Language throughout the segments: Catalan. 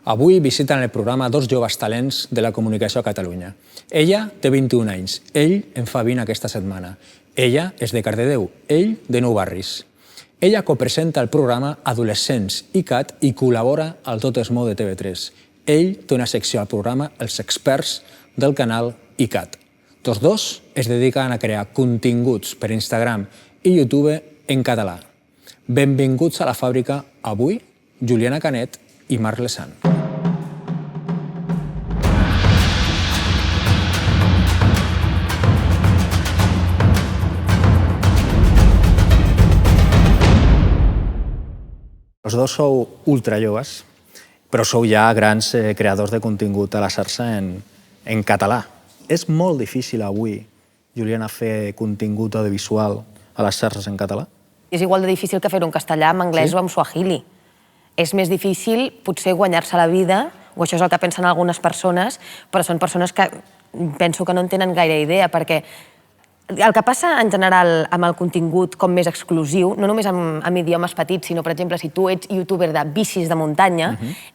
Avui visiten el programa dos joves talents de la comunicació a Catalunya. Ella té 21 anys, ell en fa 20 aquesta setmana. Ella és de Cardedeu, ell de Nou Barris. Ella copresenta el programa Adolescents ICAT i col·labora al Tot es mou de TV3. Ell té una secció al programa Els Experts del canal ICAT. Tots dos es dediquen a crear continguts per Instagram i YouTube en català. Benvinguts a la fàbrica avui, Juliana Canet i Marc Lesan. Els dos sou ultrajoves, però sou ja grans creadors de contingut a la xarxa en català. És molt difícil avui, Juliana, fer contingut audiovisual a les xarxes en català? És igual de difícil que fer-ho en castellà, en anglès o en suahili. És més difícil potser guanyar-se la vida, o això és el que pensen algunes persones, però són persones que penso que no en tenen gaire idea, perquè el que passa en general amb el contingut com més exclusiu, no només amb idiomes petits, sinó, per exemple, si tu ets youtuber de bicis de muntanya,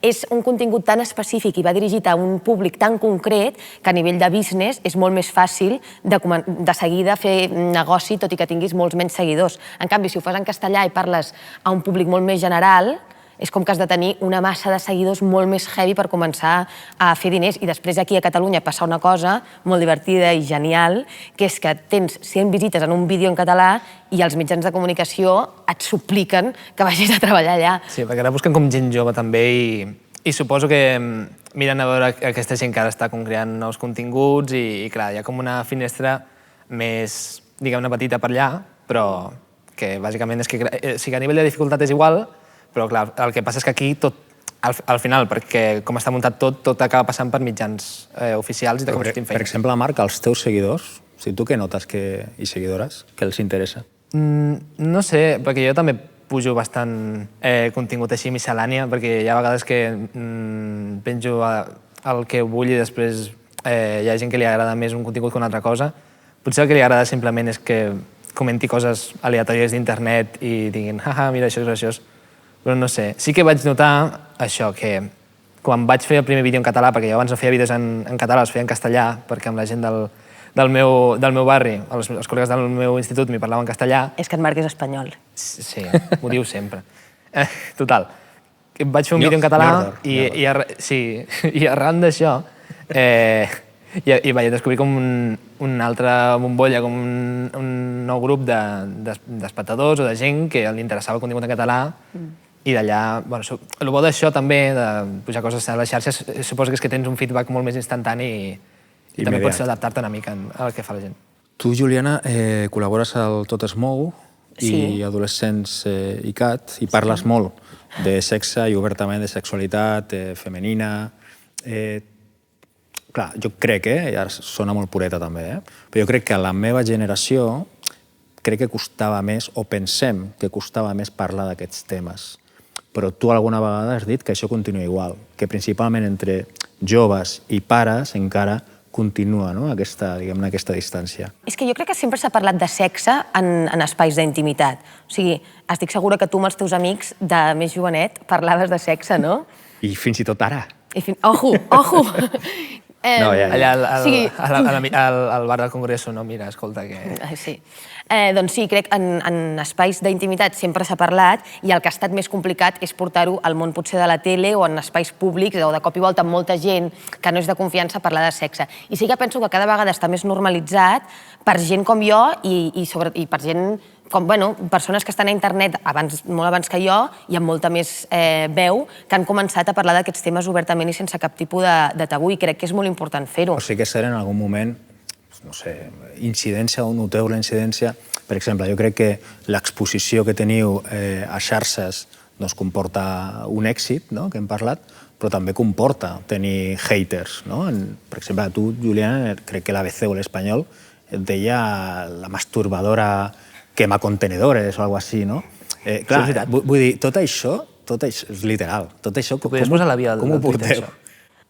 és un contingut tan específic i va dirigit a un públic tan concret que a nivell de business és molt més fàcil de seguida fer negoci, tot i que tinguis molts menys seguidors. En canvi, si ho fas en castellà i parles a un públic molt més general, és com que has de tenir una massa de seguidors molt més heavy per començar a fer diners. I després aquí a Catalunya passa una cosa molt divertida i genial, que és que tens 100 visites en un vídeo en català i els mitjans de comunicació et supliquen que vagis a treballar allà. Sí, perquè ara busquen com gent jove també i suposo que miren a veure aquesta gent que ara està creant nous continguts i clar, hi ha com una finestra més, diguem-ne, petita per allà, però que bàsicament és que a nivell de dificultat és igual, però clar, el que passa és que aquí tot, al final, perquè com està muntat tot acaba passant per mitjans oficials i de com sortim feina. Per exemple, Marc, els teus seguidors, tu què notes i seguidores que els interessa? No sé, perquè jo també pujo bastant contingut així miscel·lània, perquè hi ha vegades que penjo el que vull i després hi ha gent que li agrada més un contingut que una altra cosa. Potser el que li agrada simplement és que comenti coses aleatòries d'internet i diguin, mira, això és graciós. Però no sé, sí que vaig notar això, que quan vaig fer el primer vídeo en català, perquè jo abans no feia vídeos en català, els feia en castellà, perquè amb la gent del meu barri, els col·legues del meu institut m'hi parlaven en castellà. És que en Marc és espanyol. Sí, ho diu sempre. Total, vaig fer un vídeo en català i arran d'això i vaig descobrir com una altra bombolla, com un nou grup d'espectadors o de gent que li interessava el contingut en català. I d'allà, el bo d'això també, de pujar coses a les xarxes, suposo que és que tens un feedback molt més instantani i també pots adaptar-te una mica al que fa la gent. Tu, Juliana, col·labores al Tot es mou i Adolescents ICAT i parles molt de sexe i obertament de sexualitat femenina. Clar, jo crec, ara sona molt pureta també, però jo crec que a la meva generació crec que costava més, o pensem que costava més parlar d'aquests temes. Però tu alguna vegada has dit que això continua igual, que principalment entre joves i pares encara continua aquesta distància. És que jo crec que sempre s'ha parlat de sexe en espais d'intimitat. O sigui, estic segura que tu amb els teus amics de més jovenet parlaves de sexe, no? I fins i tot ara. Ojo! Allà al bar del Congreso, no? Mira, escolta que... Sí. Doncs sí, crec que en espais d'intimitat sempre s'ha parlat i el que ha estat més complicat és portar-ho al món potser de la tele o en espais públics o de cop i volta amb molta gent que no és de confiança parlar de sexe. I sí que penso que cada vegada està més normalitzat per gent com jo i per gent com, persones que estan a internet molt abans que jo i amb molta més veu que han començat a parlar d'aquests temes obertament i sense cap tipus de tabú i crec que és molt important fer-ho. O sigui que serà en algun moment, no sé, incidència o noteu la incidència. Per exemple, jo crec que l'exposició que teniu a xarxes comporta un èxit, que hem parlat, però també comporta tenir haters. Per exemple, tu, Juliana, crec que l'ABC o l'Espanyol et deia la masturbadora quema contenedores o alguna cosa així, no? Clar, vull dir, tot això és literal. Tot això, com ho porteu?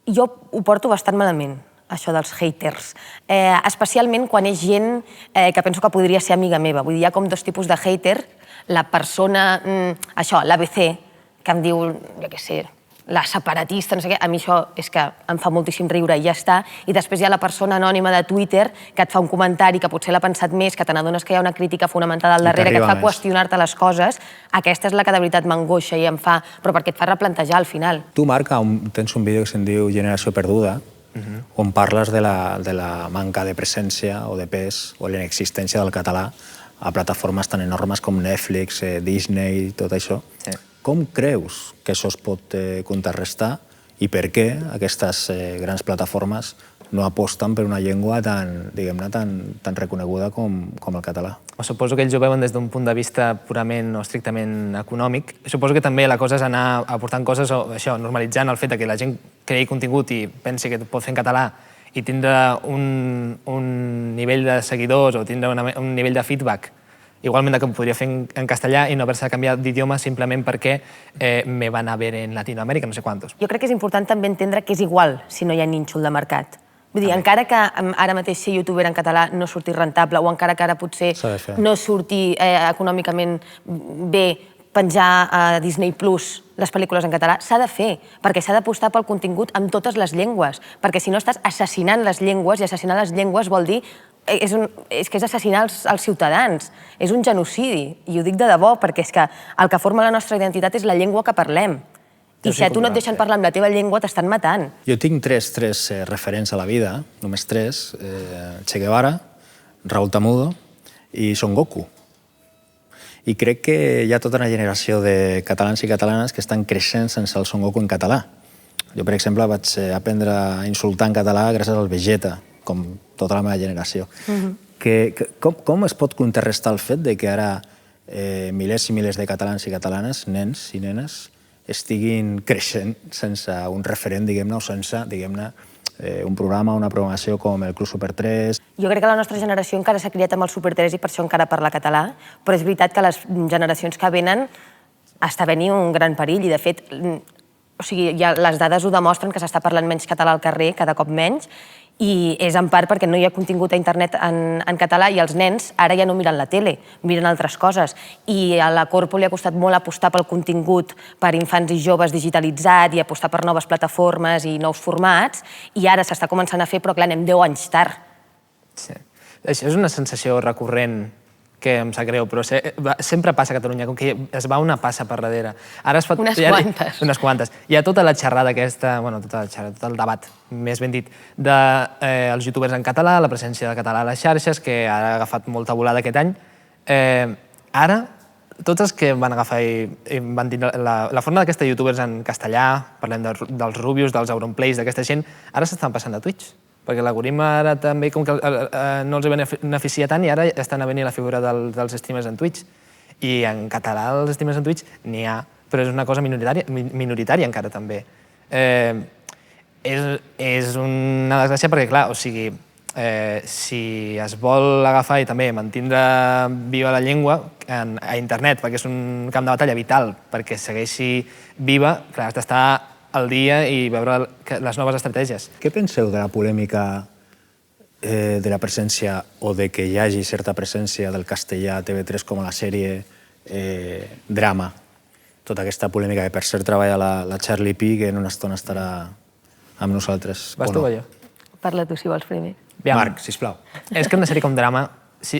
Jo ho porto bastant malament, això dels haters. Especialment quan és gent que penso que podria ser amiga meva. Vull dir, hi ha com dos tipus de hater. La persona, això, l'ABC, que em diu, jo què sé, la separatista, no sé què, a mi això és que em fa moltíssim riure i ja està. I després hi ha la persona anònima de Twitter que et fa un comentari que potser l'ha pensat més, que te n'adones que hi ha una crítica fonamentada al darrere, que et fa qüestionar-te les coses. Aquesta és la que de veritat m'angoixa i em fa... Però perquè et fa replantejar al final. Tu, Marc, tens un vídeo que se'n diu Generació Perduda, on parles de la manca de presència o de pes o l'inexistència del català a plataformes tan enormes com Netflix, Disney i tot això. Sí. Com creus que això es pot contrarrestar i per què aquestes grans plataformes no aposten per una llengua tan, diguem-ne, tan reconeguda com el català? Suposo que ells ho veuen des d'un punt de vista purament o estrictament econòmic. Suposo que també la cosa és anar aportant coses, o això, normalitzant el fet que la gent creï contingut i pensi que pot fer en català i tindre un nivell de seguidors o tindre un nivell de feedback igualment que ho podria fer en castellà i no haver-se de canviar d'idioma simplement perquè me van a ver en Latinoamèrica, no sé quantos. Jo crec que és important també entendre que és igual si no hi ha nínxol de mercat. Vull dir, encara que ara mateix ser youtuber en català no surti rentable o encara que ara potser no surti econòmicament bé penjar a Disney Plus les pel·lícules en català, s'ha de fer, perquè s'ha d'apostar pel contingut en totes les llengües, perquè si no estàs assassinant les llengües, i assassinar les llengües vol dir és que és assassinar els ciutadans, és un genocidi, i ho dic de debò, perquè és que el que forma la nostra identitat és la llengua que parlem. I si a tu no et deixen parlar amb la teva llengua, t'estan matant. Jo tinc tres referents a la vida, només tres, Che Guevara, Raúl Tamudo i Son Goku. I crec que hi ha tota una generació de catalans i catalanes que estan creixent sense el Son Goku en català. Jo, per exemple, vaig aprendre a insultar en català gràcies al Vegeta, com tota la meva generació. Com es pot contrarrestar el fet de que ara milers i milers de catalans i catalanes, nens i nenes, estiguin creixent sense un referent, diguem-ne, o sense, diguem-ne, un programa, una programació com el Club Super 3. Jo crec que la nostra generació encara s'ha criat amb el Super 3 i per això encara parla català, però és veritat que les generacions que venen està venint un gran perill i, de fet, les dades ho demostren que s'està parlant menys català al carrer, cada cop menys, i és en part perquè no hi ha contingut a internet en català i els nens ara ja no miren la tele, miren altres coses. I a la Corpo li ha costat molt apostar pel contingut per infants i joves digitalitzat i apostar per noves plataformes i nous formats, i ara s'està començant a fer, però clar, anem 10 anys tard. Sí. Això és una sensació recurrent que em sap greu, però sempre passa a Catalunya, com que es va una passa per darrere. Unes quantes. Unes quantes. Hi ha tota la xerrada aquesta, bueno, tot el debat, més ben dit, dels youtubers en català, la presència de català a les xarxes, que ara ha agafat molta volada aquest any. Ara, tots els que van agafar i van dir la forma d'aquesta youtubers en castellà, parlem dels Rubius, dels Auronplays, d'aquesta gent, ara s'estan passant a Twitch. Perquè l'algoritme ara també com que no els beneficia tant i ara estan a venir la figura dels streamers en Twitch. I en català els streamers en Twitch n'hi ha, però és una cosa minoritària encara també. És una desgràcia perquè, clar, o sigui, si es vol agafar i també mantindre viva la llengua a internet, perquè és un camp de batalla vital perquè segueixi viva, clar, has d'estar al dia i veure les noves estratègies. Què penseu de la polèmica de la presència o de que hi hagi certa presència del castellà a TV3 com a la sèrie Drama? Tota aquesta polèmica que per cert treballa la Charlie Pi, que en una estona estarà amb nosaltres. Vas tu o jo? Parla tu, si vols, primer. Marc, sisplau. És que una sèrie com Drama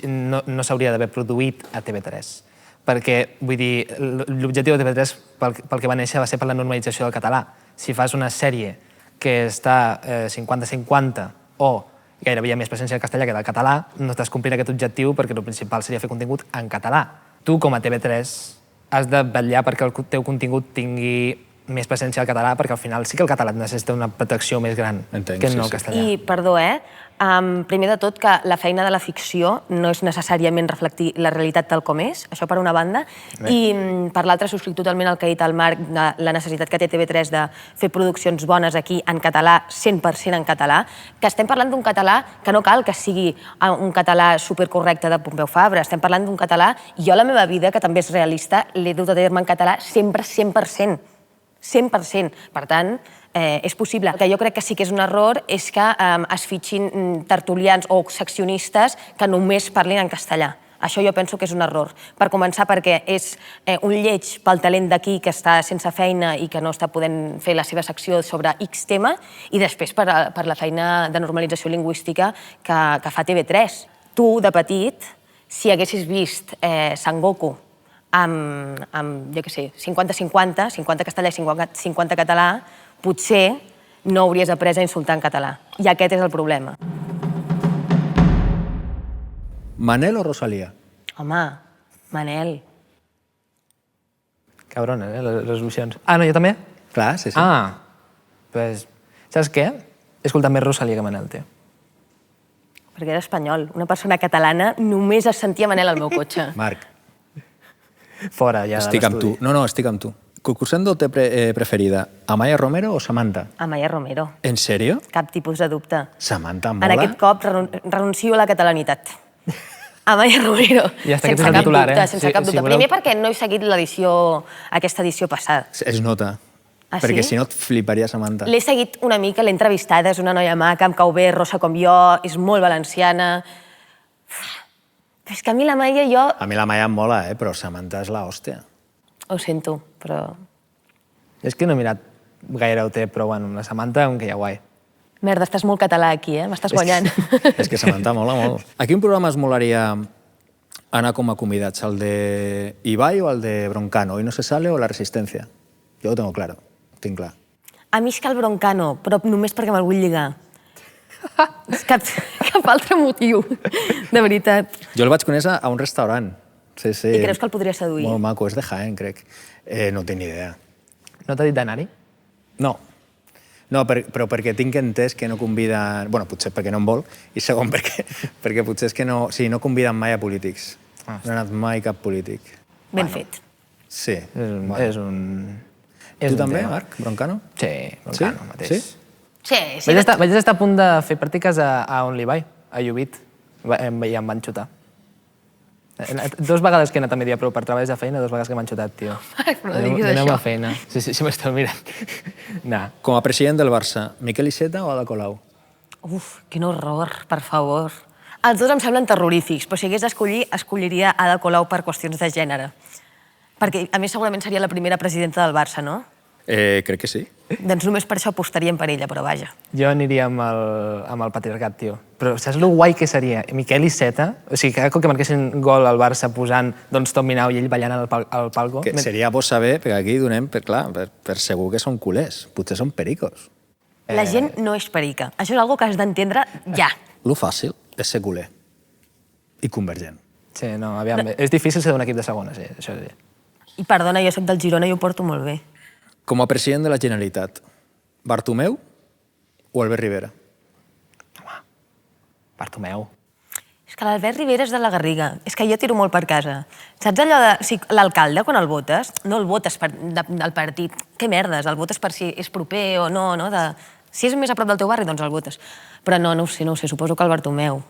no s'hauria d'haver produït a TV3. Perquè, vull dir, l'objectiu de TV3 pel que va néixer va ser per la normalització del català. Si fas una sèrie que està 50-50 o gairebé hi ha més presència del castellà que del català, no estàs complint aquest objectiu perquè el principal seria fer contingut en català. Tu, com a TV3, has de vetllar perquè el teu contingut tingui més presència al català, perquè al final sí que el català necessita una protecció més gran que no el castellà. I, perdó, primer de tot, que la feina de la ficció no és necessàriament reflectir la realitat tal com és, això per una banda, i per l'altra subscric totalment el que ha dit el Marc, de la necessitat que té TV3 de fer produccions bones aquí en català, 100% en català, que estem parlant d'un català que no cal que sigui un català supercorrecte de Pompeu Fabra, estem parlant d'un català, jo la meva vida, que també és realista, l'he dut a terme en català sempre 100%. 100%. Per tant, és possible. El que jo crec que sí que és un error és que es fitxin tertulians o seccionistes que només parlin en castellà. Això jo penso que és un error. Per començar, perquè és un lleig pel talent d'aquí que està sense feina i que no està podent fer la seva secció sobre X tema, i després per la feina de normalització lingüística que fa TV3. Tu, de petit, si haguessis vist Sangoku amb jo què sé, 50-50, 50 castellà i 50 català, potser no hauries après a insultar en català. I aquest és el problema. Manel o Rosalía? Home, Manel. Cabron, les resolucions. Ah, no, jo també? Clar, sí, sí. Ah, pues, saps què? He escoltat més Rosalía que Manel, tio. Perquè era espanyol. Una persona catalana només es sentia Manel al meu cotxe. Marc, Fora, ja, estic amb tu. No, estic amb tu. Concursando té preferida, Amaya Romero o Samantha? Amaya Romero. ¿En serio? Cap tipus de dubte. Samantha En mola? aquest cop renuncio a la catalanitat. Amaya Romero. Ja està, aquest és Sense el cap titular, dubte, eh? sense cap Si dubte. voleu- Primer perquè no he seguit aquesta edició passada. Es nota. Ah, Perquè sí? si no et fliparia Samantha. L'he seguit una mica, l'he entrevistada, és una noia maca, em cau bé, rossa com jo, és molt valenciana. Però és que a mi la Maia jo... A mi la Maya em mola, però Samantha és la hòstia. Ho sento, però... És que no he mirat gaire OT, però bueno, la Samantha, aunque ja guai. Merda, estàs molt català aquí, m'estàs guanyant. És que Samantha mola molt. A quin programa es molaria anar com a convidats? ¿Al de Ibai o al de Broncano? ¿Hoy no se sale o La Resistencia? Jo ho tengo claro, ho tinc clar. A mi és que el Broncano, però només perquè me'l vull lligar. Cap altre motiu, de veritat. Jo el vaig conèixer a un restaurant. Sí, sí. I creus que el podria seduir? Molt maco, és de Jaén, crec. No tinc ni idea. No t'ha dit d'anar-hi? No. No, però perquè tinc entès que no conviden... Bueno, potser perquè no en vol, i segon perquè potser és que no conviden mai a polítics. No ha anat mai cap polític. Ben fet. Sí. És un Tu també, tema. Marc Broncano? Sí, Broncano mateix. Sí? Sí, Vaig estar a punt de fer pràctiques a OnlyBuy, a Ubit, i em van xutar. 2 vegades que he anat a media pro per treballs de feina, 2 vegades que m'han xutat, tio. Però no diguis Anem això. a feina. Sí, m'esteu mirant. Nah. Com a president del Barça, Miquel Iceta o Ada Colau? Uf, quin horror, per favor. Els dos em semblen terrorífics, però si hagués d'escollir, escolliria Ada Colau per qüestions de gènere. Perquè, a més, segurament seria la primera presidenta del Barça, no? Crec que sí. Doncs només per això apostaríem per ella, però vaja. Jo aniria amb el patriarcat, tio. Però saps lo guai que seria? Miquel Iceta, o sigui, cada cop que marquessin gol al Barça posant doncs, Tom Minau i ell ballant al palco... Que seria bo saber, perquè aquí donem, per segur que són culers. Potser són pericos. La gent no és perica. Això és una que has d'entendre ja. Lo fàcil és ser culer. I convergent. Sí, no, aviam, és difícil ser d'un equip de segona, sí, això sí. I perdona, jo soc del Girona i ho porto molt bé. Com a president de la Generalitat, Bartomeu o Albert Rivera? Bartomeu. És que l'Albert Rivera és de la Garriga. És que jo tiro molt per casa. Saps allò de... O sigui, l'alcalde, quan el votes, no el votes del partit. Què merdes? El votes per si és proper o no, no? Si és més a prop del teu barri, doncs el votes. Però no ho sé. Suposo que el Bartomeu.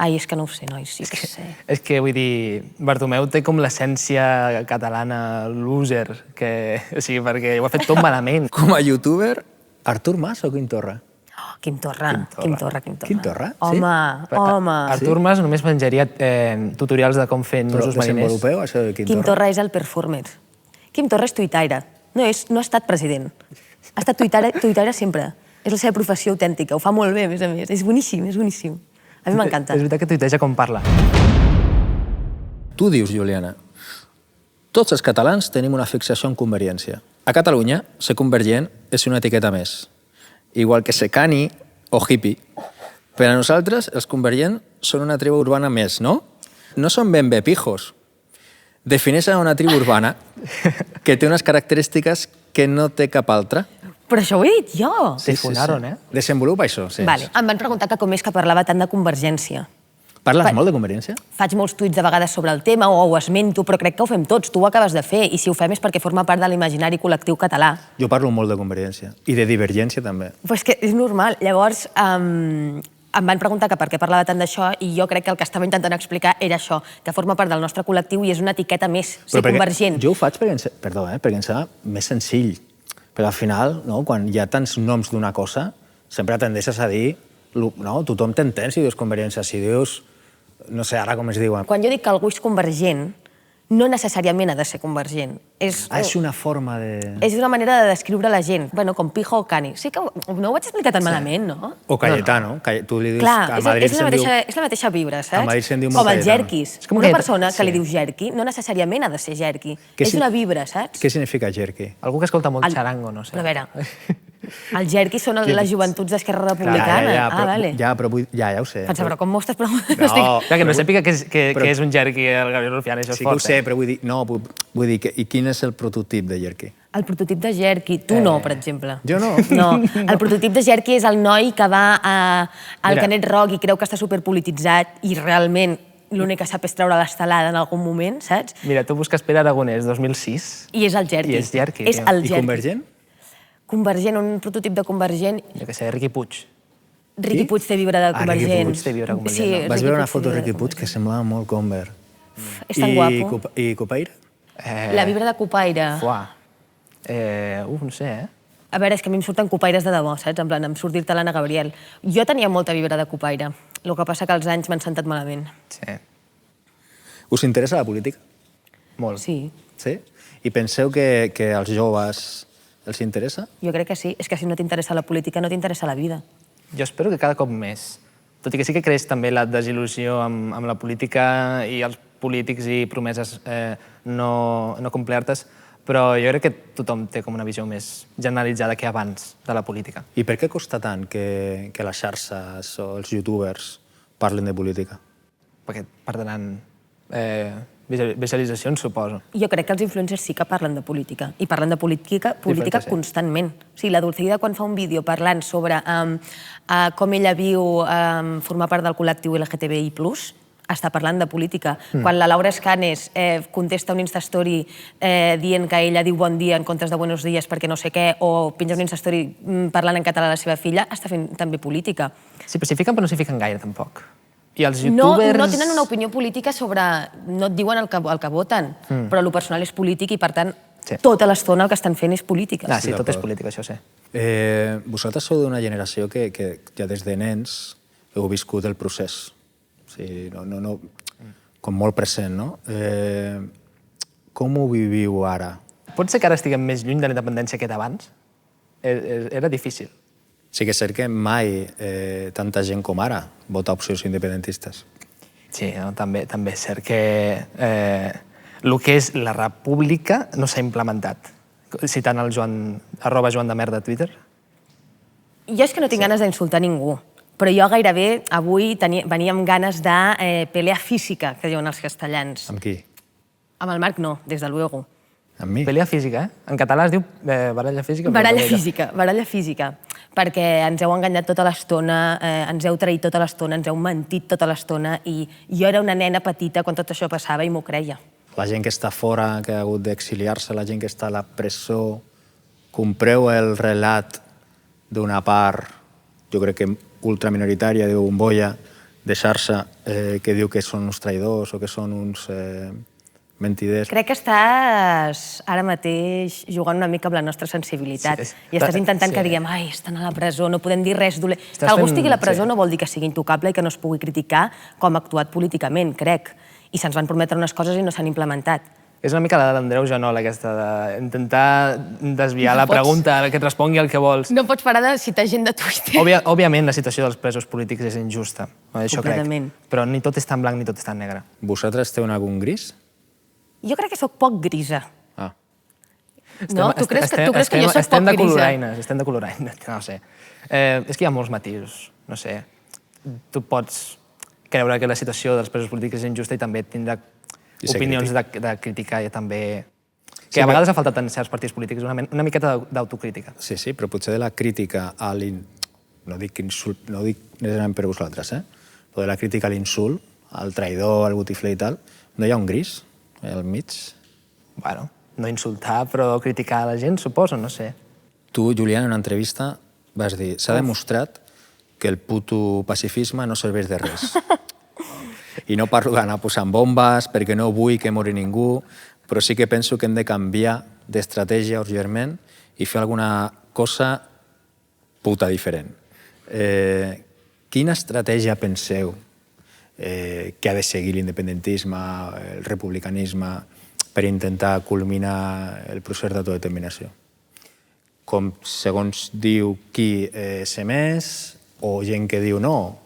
Ai, és que no ho sé, nois, sí que sé. És que, vull dir, Bartomeu té com l'essència catalana loser, o sigui, perquè ho ha fet tot malament. Com a youtuber, Artur Mas o Quim Torra? Oh, Quim Torra. Quim Torra. Quim Torra? Home. Artur Mas només penjaria tutorials de com fer Però nusos mariners. desenvolupeu això de Quim Quim Torra? Torra és el performer. Quim Torra és tuitaire. No ha estat president. Ha estat tuitaire sempre. És la seva professió autèntica. Ho fa molt bé, a més a més. És boníssim, és boníssim. A mi m'encanta. És veritat que tuiteja com parla. Tu dius, Juliana, tots els catalans tenim una fixació en convergència. A Catalunya, ser convergent és una etiqueta més. Igual que ser cani o hippie. Per a nosaltres, els convergents són una tribu urbana més, no? No són ben bé pijos. Defineixen una tribu urbana que té unes característiques que no té cap altra. Però això ho he dit jo. Difonaron, eh? Desenvolupa això, sí. Vale. Em van preguntar que com és que parlava tant de convergència. Parles molt de convergència? Faig molts tuits de vegades sobre el tema o ho esmento, però crec que ho fem tots. Tu ho acabes de fer i si ho fem és perquè forma part de l'imaginari col·lectiu català. Jo parlo molt de convergència. I de divergència, també. Però és que és normal. Llavors, em van preguntar que per què parlava tant d'això i jo crec que el que estava intentant explicar era això, que forma part del nostre col·lectiu i és una etiqueta més, ser convergent. Jo ho faig perquè em sembla més senzill. Perquè al final, no, quan hi ha tants noms d'una cosa, sempre tendeixes a dir... No, tothom t'entén si dius convergència. Si dius no sé ara com es diuen. Quan jo dic que algú és convergent, no necessàriament ha de ser convergent. És una forma de... És una manera de descriure la gent, bueno, com Pijo o Cani. Sí que no ho vaig explicar tan malament, no? O Cayetano. Tu li dius... Clar, a Madrid és la mateixa vibra, saps? A Madrid se'n diu com molt els Cayetano. jerquis. com Una que- persona que sí. li dius jerqui no necessàriament ha de ser jerqui. Què És si- una vibra, saps? Què significa jerky? Algú que escolta molt El- xarango, no sé. A veure, els jerquis són les joventuts d'Esquerra Republicana. Vale. Ja ho sé. Pensa, però com m'ho estàs preguntant? No, Clar, que no sàpiga que però- és un jerky el Gabriel Rufián, això és Sí que ho fort. sé, però vull dir... No, vull dir, i quin és el prototip de jerky? El prototip de jerqui, tu no, per exemple. Jo no. No, el prototip de jerqui és el noi que va al Mira. Canet Rock i creu que està superpolititzat i realment l'únic que sap és treure l'estelada en algun moment, saps? Mira, tu busques Pere Aragonès 2006. I és el jerqui. I és jerqui, És tio. el I jerqui. convergent? Convergent, un prototip de convergent. Jo què sé, Riqui Puig. Riqui Puig té vibra de Riqui convergent. Puig té vibra convergent, Sí, no? Vas Riqui veure una Puig té foto de vibra Riqui Puig que semblava molt Conver. És tan guapo. I Copaire? La vibra de copaire. Fuà. No sé, eh? A veure, és que a mi em surten copaires de debò, saps? En plan, em surt dir-te l'Anna Gabriel. Jo tenia molta vibra de copaire. El que passa que els anys m'han sentat malament. Sí, Us interessa la política? molt. Sí, Sí? I penseu que als joves els interessa? jo crec que sí. És que si no t'interessa la política, no t'interessa la vida. Jo espero que cada cop més. Tot i que sí que creix també la desil·lusió amb la política i els polítics i promeses no complertes, però jo crec que tothom té com una visió més generalitzada que abans de la política. I per què costa tant que les xarxes o els youtubers parlen de política? Perquè perdran visualitzacions, suposo. Jo crec que els influencers sí que parlen de política, i parlen de política sí. constantment. O sigui, la Dulceida, quan fa un vídeo parlant sobre com ella viu formar part del col·lectiu LGTBI+, està parlant de política. Quan la Laura Escanes contesta un Instastory dient que ella diu bon dia en comptes de buenos días perquè no sé què, o penja un Instastory parlant en català a la seva filla, està fent també política. Sí, però s'hi fiquen, però no s'hi fiquen gaire, tampoc. I els No, youtubers... no tenen una opinió política sobre... No et diuen el que voten, però el personal és polític i, per tant, Sí. tota l'estona el que estan fent és política. Ah, sí, tot és d'acord. política, això sí. Vosaltres sou d'una generació que ja des de nens heu viscut el procés. O sigui, com molt present, no? Com ho viviu ara? Pot ser que ara estiguem més lluny de la independència que d'abans? Era difícil. Sí que és cert que mai tanta gent com ara vota opcions independentistes. Sí, no? també és cert que el que és la república no s'ha implementat. Citant el @Joan de Merda a Twitter. Jo és que no tinc ganes d'insultar ningú, però jo gairebé avui venia amb ganes de pelea física, que diuen els castellans. Amb qui? Amb el Marc no, des de luego. Amb mi? Pelea física, eh? En català es diu baralla física. però Baralla física, perquè ens heu enganyat tota l'estona, ens heu traït tota l'estona, ens heu mentit tota l'estona, i jo era una nena petita quan tot això passava i m'ho creia. La gent que està fora, que ha hagut d'exiliar-se, la gent que està a la presó, compreu el relat d'una part, jo crec que ultraminoritària, de bombolla, de xarxa, que diu que són uns traïdors o que són uns mentiders. Crec que estàs ara mateix jugant una mica amb la nostra sensibilitat i estàs intentant que diguem, ai, estan a la presó, no podem dir res dolent. Que algú estigui a la presó no vol dir que sigui intocable i que no es pugui criticar com ha actuat políticament, crec. I se'ns van prometre unes coses i no s'han implementat. És una mica la de l'Andreu Janol, aquesta, d'intentar desviar la pregunta, que et respongui el que vols. No pots parar de citar gent de Twitter. Òbviament, la situació dels presos polítics és injusta, això crec. Completament. Però ni tot és tan blanc ni tot és tan negre. Vosaltres teu algun gris? Jo crec que sóc poc grisa. Ah. No? Tu creus que jo sóc Estem poc de grisa? coloraines, estem de coloraines, no sé. És que hi ha molts matisos, no sé. Tu pots creure que la situació dels presos polítics és injusta i també tindrà opinions de criticar i també... Que a vegades ha faltat en certs partits polítics una miqueta d'autocrítica. Sí, sí, però potser de la crítica a no dic necessàriament per vosaltres, però de la crítica a l'insult, al traïdor, al botifler i tal, no hi ha un gris al mig? Bueno, no insultar, però criticar a la gent, suposo, no sé. Tu, Julián, en una entrevista vas dir s'ha demostrat que el puto pacifisme no serveix de res. I no parlo d'anar posant bombes perquè no vull que mori ningú, però sí que penso que hem de canviar d'estratègia urgentment i fer alguna cosa puta diferent. Quina estratègia penseu que ha de seguir l'independentisme, el republicanisme, per intentar culminar el procés d'autodeterminació. Com segons diu qui sé més, o gent que diu no,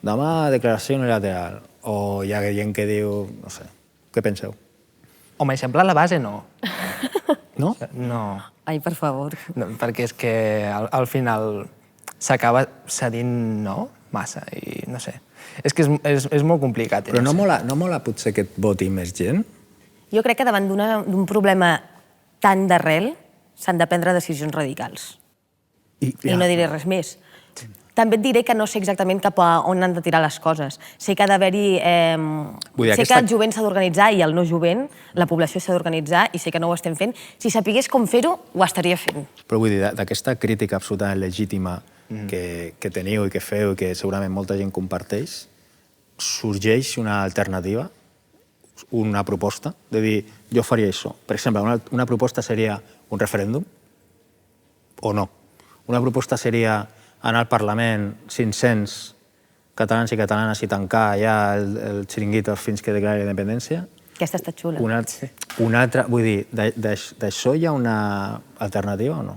demà declaració unilateral, o hi ha gent que diu, no sé, què penseu? Home, eixamplar la base no. No? No. Ai, per favor. No, perquè és que al final s'acaba cedint, no? Massa, i no sé. És que és molt complicat. Però no mola potser que et voti més gent? Jo crec que davant d'un problema tan d'arrel s'han de prendre decisions radicals. I no diré res més. També et diré que no sé exactament cap a on han de tirar les coses. Sé que ha d'haver-hi... Sé que el jovent s'ha d'organitzar i el no jovent, la població s'ha d'organitzar, i sé que no ho estem fent. Si sapigués com fer-ho, ho estaria fent. Però vull dir, d'aquesta crítica absolutament legítima que teniu i que feu i que segurament molta gent comparteix, sorgeix una alternativa, una proposta, de dir, jo faria això. Per exemple, una proposta seria un referèndum o no. Una proposta seria anar al Parlament 500 catalans i catalanes i tancar ja el xiringuito fins que declari la independència. Aquesta està xula. Una altra, vull dir, d'això hi ha una alternativa o no?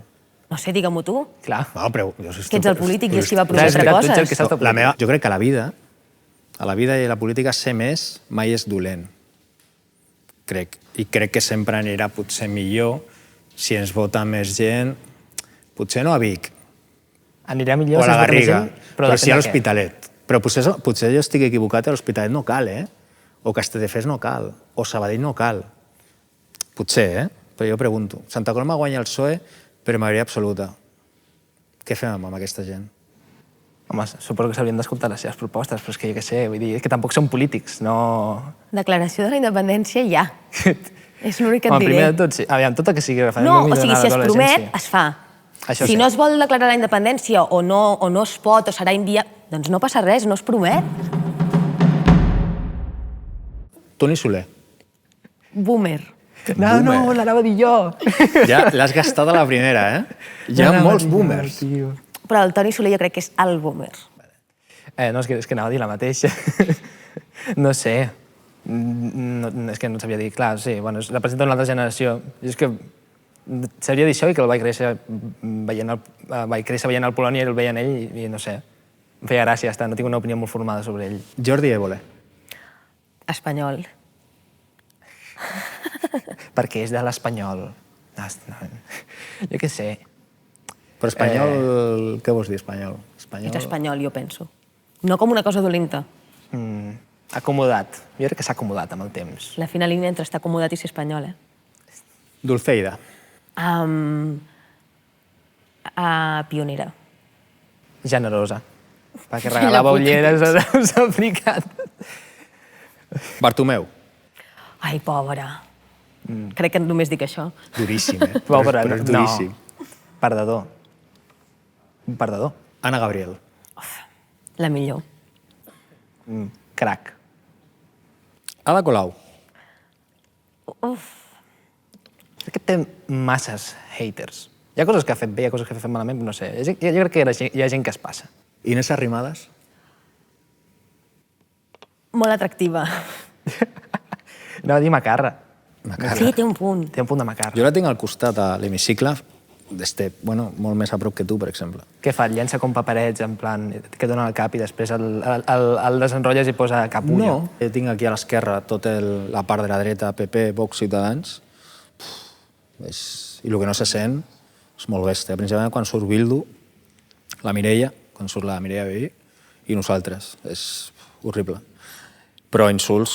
No sé, digue-m'ho tu. Clar. No, però... Que ets el polític i és qui va prometre coses. Jo crec que a la vida i a la política ser més mai és dolent. Crec. I crec que sempre anirà potser millor si ens vota més gent, potser no a Vic, Anirà millor o a la Garriga, però sí a depèn de què. l'Hospitalet. Però potser jo estic equivocat, a l'Hospitalet no cal, o Castelldefels no cal, o Sabadell no cal. Potser, però jo pregunto. Santa Coloma guanya el PSOE per majoria absoluta. Què fem amb aquesta gent? Home, suposo que s'haurien d'escoltar les seves propostes, però és que jo què sé, vull dir, és que tampoc són polítics, no... Declaració de la independència ja. És l'únic que et diré. Primer de tot, sí. Aviam, tot el que sigui No, referèndum... o sigui, si es promet, es fa. Això si sí. no es vol declarar la independència o no es pot o serà inviable, doncs no passa res, no es promet. Toni Soler. Boomer. No, l'anava a dir jo. Ja l'has gastat a la primera, Hi ha molts boomers. Però el Toni Soler jo crec que és el boomer. No, és que anava a dir la mateixa. No sé. És que no sabia dir. Clar, sí, bueno, representa una altra generació. És que sabria dir això i que el vaig créixer veient el Polònia i el veient ell i no sé. Em feia gràcia, ja està. No tinc una opinió molt formada sobre ell. Jordi Évole. Espanyol. Perquè és de l'espanyol. Jo què sé. Però espanyol, què vols dir, espanyol? És espanyol, jo penso. No com una cosa dolenta. Acomodat. Jo crec que s'ha acomodat amb el temps. La fina línia entre estar acomodat i ser espanyol, Dulceida. Pionera. Generosa. Perquè regalava ulleres als africans. Bartomeu. Ai, pobra. Crec que només dic això. Duríssim, Pobra, però és duríssim. Perdedor. Un perdedor. Anna Gabriel. La millor. Crac. Ada Colau. Crec que té masses haters. Hi ha coses que ha fet bé, hi ha coses que ha fet malament, no sé. Jo crec que hi ha gent que es passa. Inés Arrimadas. Molt atractiva. Anava a dir macarra. Sí, té un punt. Té un punt de macarra. Jo la tinc al costat a l'hemicicle, molt més a prop que tu, per exemple. Què fa? Llença com paperets, en plan, que dona al cap i després el desenrotlles i posa capulla? No. Tinc aquí a l'esquerra tota la part de la dreta, PP, Vox, Ciutadans. I el que no se sent és molt bèstia. Principalment quan surt Bildu, la Mireia, quan surt la Mireia Vehí, i nosaltres. És horrible. Però insults,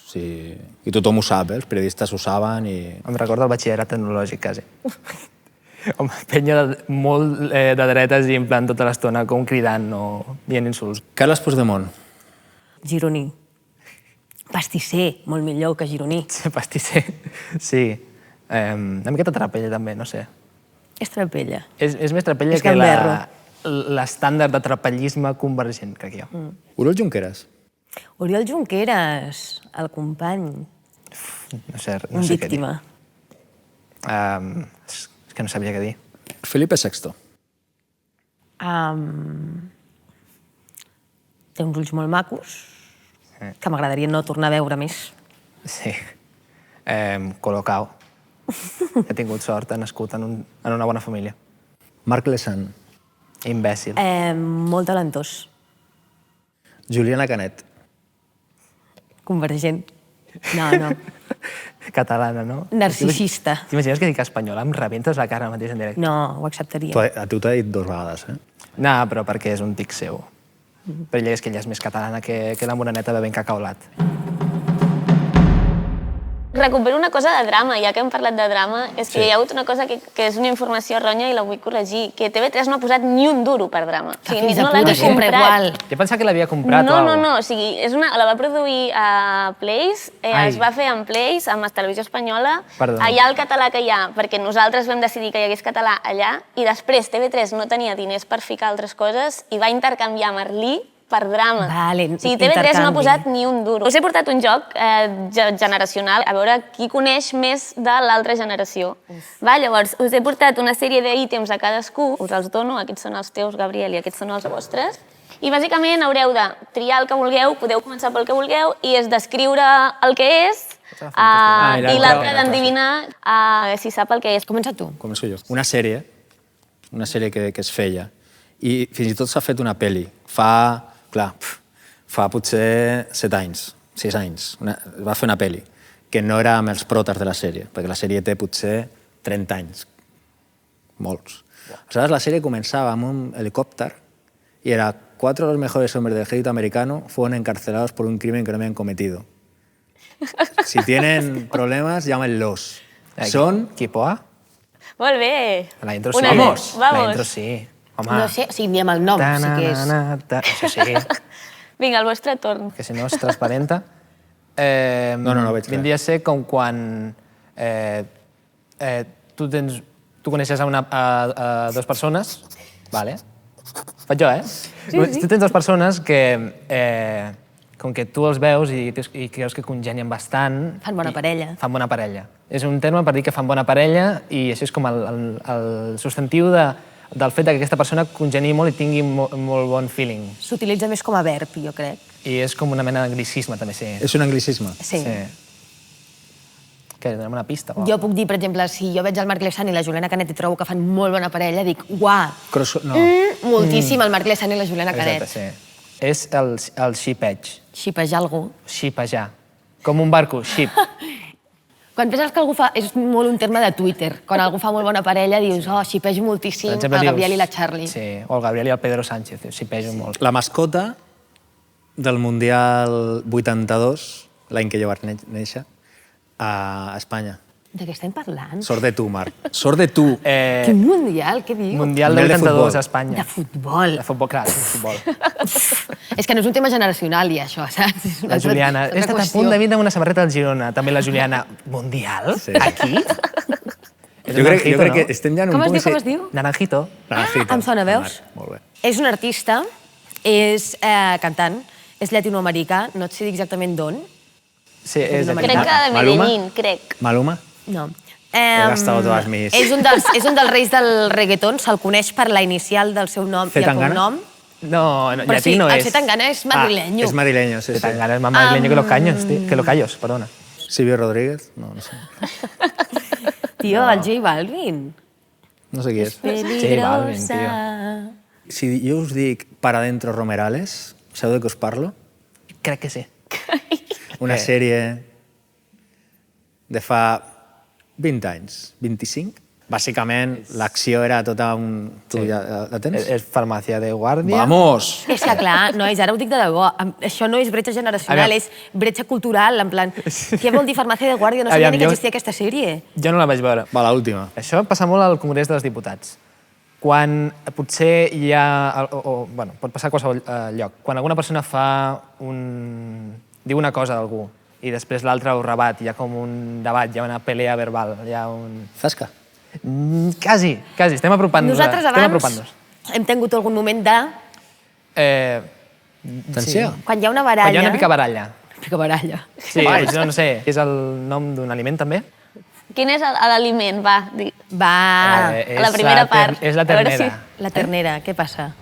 sí. I tothom ho sap, els periodistes ho saben i... Em recorda el batxillerat tecnològic, quasi. Home, penya molt de dretes i en plan tota l'estona com cridant o dient insults. Carles Puigdemont. Gironí. Pastisser, molt millor que gironí. Pastisser, sí. Una miqueta trapella, també, no sé. És trapella. És més trapella És que gamberro. l'estàndard de trapellisme convergent, crec jo. Oriol Junqueras. Oriol Junqueras, el company. No sé Un què dir. víctima. És que no sabia què dir. Felipe VI. Té uns ulls molt macos. que m'agradaria no tornar a veure més. Sí. Colocao. He tingut sort, he nascut en una bona família. Marc Lesan. Imbècil. Molt talentós. Juliana Canet. Convergent. No. Catalana, no? Narcisista. T'imagines que dic espanyola? Em rebentes la cara mateix en directe. No, ho acceptaria. A tu t'ha dit 2 vegades, eh? No, però perquè és un tic seu. Però ella és que ella és més catalana que la moreneta bevent cacaolat. Recupero una cosa de drama, ja que hem parlat de drama, és que hi ha hagut una cosa que és una informació errònia i la vull corregir, que TV3 no ha posat ni un duro per drama. O sigui, Fins a no punt, l'ha ni sempre comprat. igual. Jo pensava que l'havia comprat o alguna cosa. No, o sigui, la va produir a Plays, es va fer en Plays, amb Televisió Espanyola, Perdó. allà el català que hi ha, perquè nosaltres vam decidir que hi hagués català allà, i després TV3 no tenia diners per ficar altres coses i va intercanviar Merlí per drama. Vale, o sigui, TV3 no ha intercanvi. posat ni un duro. Us he portat un joc generacional, a veure qui coneix més de l'altra generació. Va, llavors, us he portat una sèrie d'ítems a cadascú, us els dono, aquests són els teus, Gabriel, i aquests són els vostres, i bàsicament haureu de triar el que vulgueu, podeu començar pel que vulgueu, i és descriure el que és, i l'altre d'endevinar si sap el que és. Comença tu. Començo jo. Una sèrie que es feia, i fins i tot s'ha fet una pel·li. Fa potser 7 anys, 6 anys, va fer una pel·li, que no era amb els protes de la sèrie, perquè la sèrie té potser 30 anys, molts. Aleshores, la sèrie començava amb un helicòpter y era 4 de los mejores hombres del ejército americano fueron encarcelados por un crimen que no habían cometido. Si tienen problemas, llámenlos. Son... Quipoa? Molt bé. La intro sí. Vamos. La intro sí. Home. No sé, o sigui, ni amb el nom, sí que és... Això sí, Vinga, el vostre torn. que si no és transparenta. No, veig clar. Vindria a ser com quan tu coneixes a 2 persones, vale? Faig jo, sí. Tu tens 2 persones que, com que tu els veus i creus que congenien bastant... Fan bona parella. Fan bona parella. És un terme per dir que fan bona parella i això és com el substantiu del fet que aquesta persona congeni molt i tingui molt bon feeling. S'utilitza més com a verb, jo crec. I és com una mena d'anglicisme, també, sí. És un anglicisme. Sí. Què, donem una pista? Jo puc dir, per exemple, si jo veig el Marc Lesan i la Juliana Canet i trobo que fan molt bona parella, dic, uah, moltíssim el Marc Lesan i la Juliana Canet. Exacte, sí. És el xipeig. Xipejar algú. Xipejar. Com un barco, xip. Quan penses que algú fa... És molt un terme de Twitter. Quan algú fa molt bona parella, dius, oh, xipejo moltíssim el Gabriel i la Charlie. Sí, o el Gabriel i el Pedro Sánchez, xipejo molt. La mascota del Mundial 82, l'any que jo vaig néixer, a Espanya. De què estem parlant? Sort de tu, Marc. Sort de tu. Quin mundial? Què dius? Mundial de 82 a Espanya. De futbol. De futbol, clar, de futbol. És que no és un tema generacional, ja, això, saps? La Juliana. He estat a punt de vindre amb una samarreta del Girona. També la Juliana. Mundial? Sí. Aquí? Jo crec que estem ja en un punt... Com es diu? Naranjito. Naranjito. Em sona, veus? Molt bé. És un artista, és cantant, és llatinoamericà, no et sé dir exactament d'on. Sí, és Crec que de Medellín, crec. Maluma? No. He gastado todas mis... És un dels reis del reggaeton, se'l coneix per la inicial del seu nom i el cognom. No, Però sí, llatí no el és. Zetangana és madrileño. És madrileño, sí, sí. Zetangana és más madrileño que los caños, tío. Que los callos, perdona. Silvio Rodríguez? No sé. Tio, el J Balvin. No sé qui és. Balvin, Peligrosa. Si jo us dic Para Dentro Romerales, sabeu de què us parlo? Crec que sí. Una sèrie de fa 20 anys, 25. Bàsicament, l'acció era tota un... Tu ja la tens? És farmàcia de guàrdia. Vamos! És que clar, nois, ara ho dic de debò, això no és bretxa generacional, és bretxa cultural, en plan, què vol dir farmàcia de guàrdia? No sabia ni que existia aquesta sèrie. Jo no la vaig veure. Va, l'última. Això passa molt al Congrés dels Diputats. Quan potser hi ha... Bueno, pot passar a qualsevol lloc. Quan alguna persona fa diu una cosa d'algú i després l'altre ho rebat, hi ha com un debat, hi ha una pelea verbal, hi ha un... Zasca. Quasi, estem apropant-nos. Nosaltres abans hem tingut algun moment de... Tensió. Quan hi ha una baralla... Quan hi ha una picabaralla. Picabaralla. Sí, no sé. És el nom d'un aliment, també? Quin és l'aliment? Va, Va, a la primera part. És la A veure ternera. la ternera, què passa?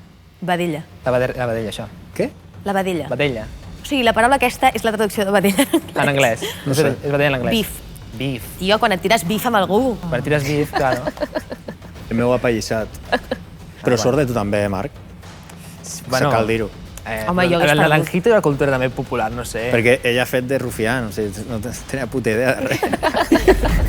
Vedella. La vedella, això. Què? La vedella. Vedella. O sigui, la paraula aquesta és la traducció de vedella En anglès. No sé. És vedella en anglès. Beef. Beef. Tio, quan et tires bif amb algú. Quan tires beef, claro. El meu apallissat. Però sort de tu també, Marc. Bueno, Cal dir-ho. Home, jo hagués perdut. L'Anjito és una cultura també popular, no sé. Perquè ella ha fet de rufià, no sé, no tenia puta idea de res.